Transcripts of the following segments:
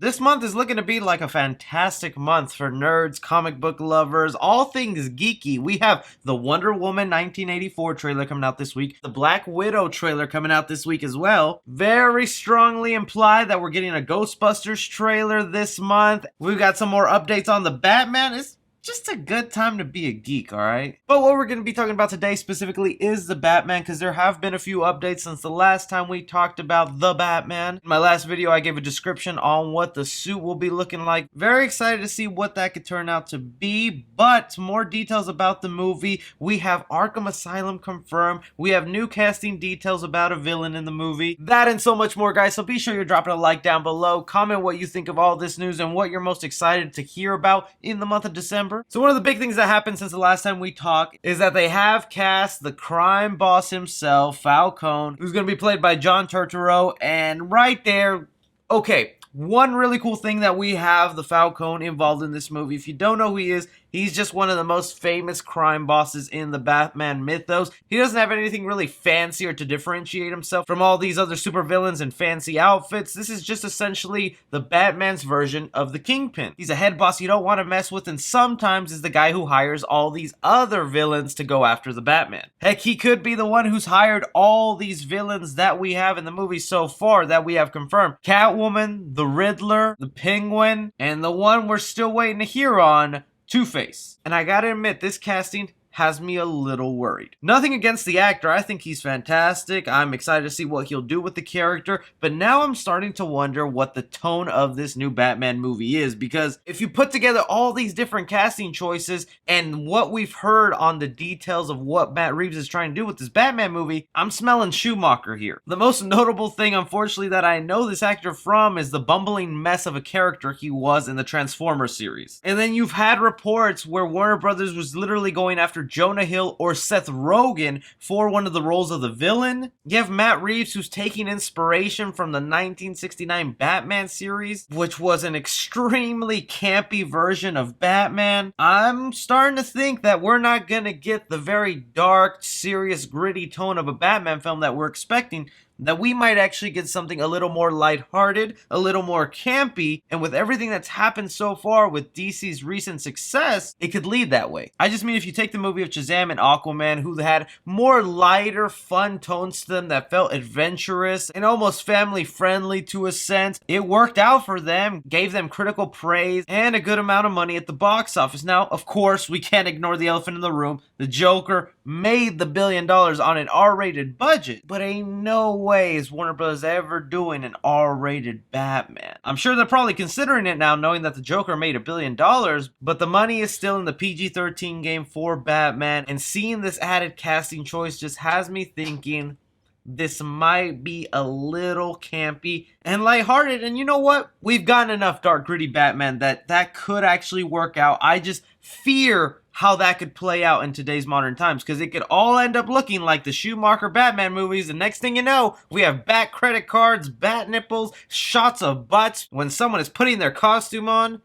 This month is looking to be like a fantastic month for nerds, comic book lovers, all things geeky. We have the Wonder Woman 1984 trailer coming out this week, the Black Widow trailer coming out this week as well. Very strongly implied that we're getting a Ghostbusters trailer this month. We've got some more updates on the Batman. It's just a good time to be a geek, alright? But what we're going to be talking about today specifically is the Batman, because there have been a few updates since the last time we talked about the Batman. In my last video, I gave a description on what the suit will be looking like. Very excited to see what that could turn out to be, but more details about the movie. We have Arkham Asylum confirmed. We have new casting details about a villain in the movie. That and so much more, guys, so be sure you're dropping a like down below. Comment what you think of all this news and what you're most excited to hear about in the month of December. So one of the big things that happened since the last time we talked is that they have cast the crime boss himself, Falcone, who's going to be played by John Turturro, and right there, okay, one really cool thing that we have the Falcone involved in this movie. If you don't know who he is, he's just one of the most famous crime bosses in the Batman mythos. He doesn't have anything really fancy or to differentiate himself from all these other supervillains and fancy outfits. This is just essentially the Batman's version of the Kingpin. He's a head boss you don't want to mess with, and sometimes is the guy who hires all these other villains to go after the Batman. Heck, he could be the one who's hired all these villains that we have in the movie so far that we have confirmed. Catwoman, the Riddler, the Penguin, and the one we're still waiting to hear on, Two-Face. And I gotta admit, this casting has me a little worried. Nothing against the actor, I think he's fantastic. I'm excited to see what he'll do with the character, but now I'm starting to wonder what the tone of this new Batman movie is, because if you put together all these different casting choices and what we've heard on the details of what Matt Reeves is trying to do with this Batman movie, I'm smelling Schumacher here. The most notable thing, unfortunately, that I know this actor from is the bumbling mess of a character he was in the Transformers series. And then you've had reports where Warner Brothers was literally going after Jonah Hill or Seth Rogen for one of the roles of the villain. You have Matt Reeves, who's taking inspiration from the 1969 Batman series, which was an extremely campy version of Batman. I'm starting to think that we're not gonna get the very dark, serious, gritty tone of a Batman film that we're expecting, that we might actually get something a little more lighthearted, a little more campy, and with everything that's happened so far with DC's recent success, it could lead that way. I just mean if you take the movie of Shazam and Aquaman, who had more lighter, fun tones to them that felt adventurous and almost family-friendly to a sense, it worked out for them, gave them critical praise, and a good amount of money at the box office. Now, of course, we can't ignore the elephant in the room. The Joker made the $1 billion on an R-rated budget, but ain't no way is Warner Bros. Ever doing an R-rated Batman. I'm sure they're probably considering it now, knowing that the Joker made $1 billion, but the money is still in the PG-13 game for Batman, and seeing this added casting choice just has me thinking this might be a little campy and lighthearted. And you know what? We've gotten enough dark, gritty Batman that could actually work out. I just fear how that could play out in today's modern times, because it could all end up looking like the Schumacher Batman movies, and next thing you know, we have bat credit cards, bat nipples, shots of butts when someone is putting their costume on.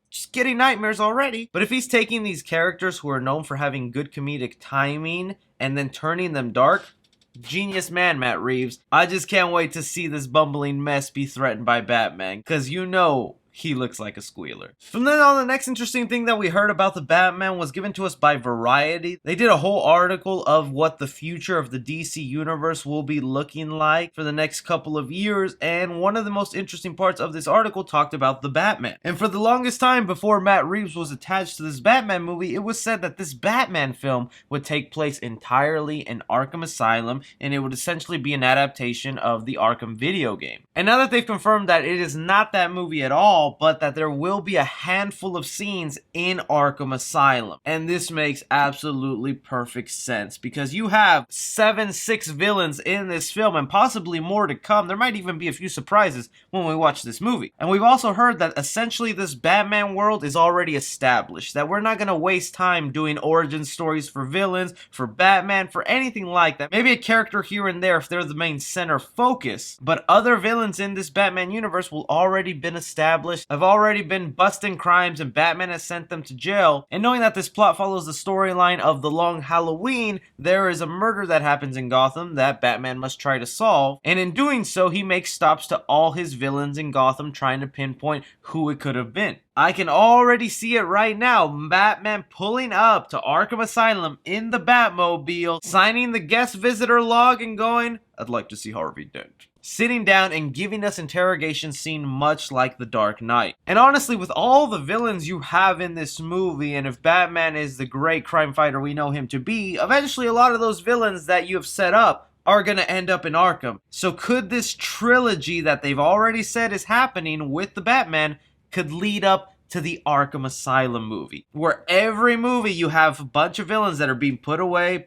Just getting nightmares already. But if he's taking these characters who are known for having good comedic timing and then turning them dark, genius man, Matt Reeves. I just can't wait to see this bumbling mess be threatened by Batman, because you know he looks like a squealer. From then on, the next interesting thing that we heard about the Batman was given to us by Variety. They did a whole article of what the future of the DC universe will be looking like for the next couple of years, and one of the most interesting parts of this article talked about the Batman. And for the longest time before Matt Reeves was attached to this Batman movie, it was said that this Batman film would take place entirely in Arkham Asylum, and it would essentially be an adaptation of the Arkham video game. And now that they've confirmed that it is not that movie at all, but that there will be a handful of scenes in Arkham Asylum. And this makes absolutely perfect sense, because you have 6 villains in this film and possibly more to come. There might even be a few surprises when we watch this movie. And we've also heard that essentially this Batman world is already established, that we're not going to waste time doing origin stories for villains, for Batman, for anything like that. Maybe a character here and there if they're the main center focus, but other villains in this Batman universe will already been established established have already been busting crimes and Batman has sent them to jail. And knowing that this plot follows the storyline of The Long Halloween, there is a murder that happens in Gotham that Batman must try to solve. And in doing so, he makes stops to all his villains in Gotham trying to pinpoint who it could have been. I can already see it right now. Batman pulling up to Arkham Asylum in the Batmobile, signing the guest visitor log and going, "I'd like to see Harvey Dent." Sitting down and giving us interrogation scene much like The Dark Knight. And honestly, with all the villains you have in this movie, and if Batman is the great crime fighter we know him to be, eventually a lot of those villains that you have set up are going to end up in Arkham. So could this trilogy that they've already said is happening with the Batman could lead up to the Arkham Asylum movie, where every movie you have a bunch of villains that are being put away.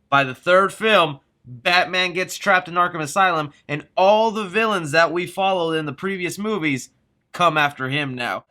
By the third film, Batman gets trapped in Arkham Asylum, and all the villains that we followed in the previous movies come after him now.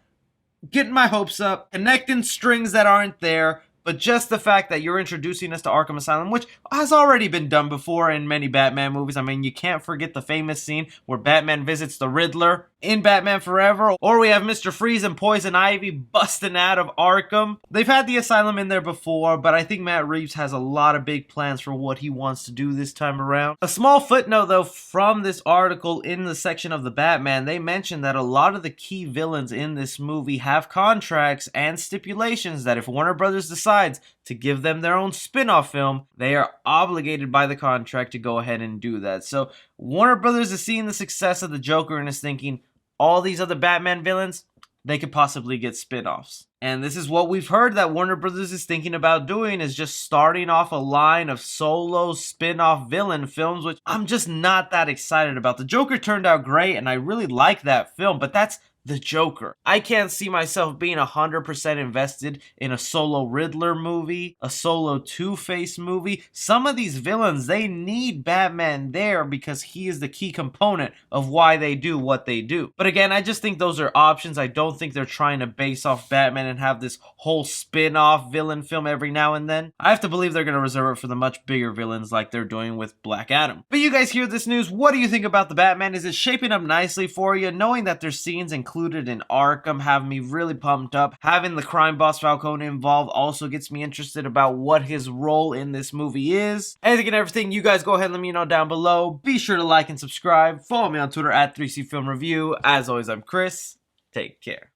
Getting my hopes up, connecting strings that aren't there, but just the fact that you're introducing us to Arkham Asylum, which has already been done before in many Batman movies. I mean, you can't forget the famous scene where Batman visits the Riddler in Batman Forever, or we have Mr. Freeze and Poison Ivy busting out of Arkham. They've had the asylum in there before, but I think Matt Reeves has a lot of big plans for what he wants to do this time around. A small footnote though from this article in the section of the Batman, they mentioned that a lot of the key villains in this movie have contracts and stipulations that if Warner Brothers decides to give them their own spin-off film, they are obligated by the contract to go ahead and do that. So Warner Brothers is seeing the success of the Joker and is thinking, all these other Batman villains, they could possibly get spin-offs. And this is what we've heard that Warner Brothers is thinking about doing, is just starting off a line of solo spin-off villain films, which I'm just not that excited about. The Joker turned out great, and I really like that film, but that's the Joker. I can't see myself being 100% invested in a solo Riddler movie, a solo Two-Face movie. Some of these villains, they need Batman there because he is the key component of why they do what they do. But again, I just think those are options. I don't think they're trying to base off Batman and have this whole spin-off villain film every now and then. I have to believe they're going to reserve it for the much bigger villains like they're doing with Black Adam. But you guys hear this news. What do you think about the Batman? Is it shaping up nicely for you? Knowing that there's scenes included in Arkham have me really pumped up. Having the crime boss Falcone involved also gets me interested about what his role in this movie is. Anything and everything, you guys go ahead and let me know down below. Be sure to like and subscribe. Follow me on Twitter at 3C Film Review. As always, I'm Chris. Take care.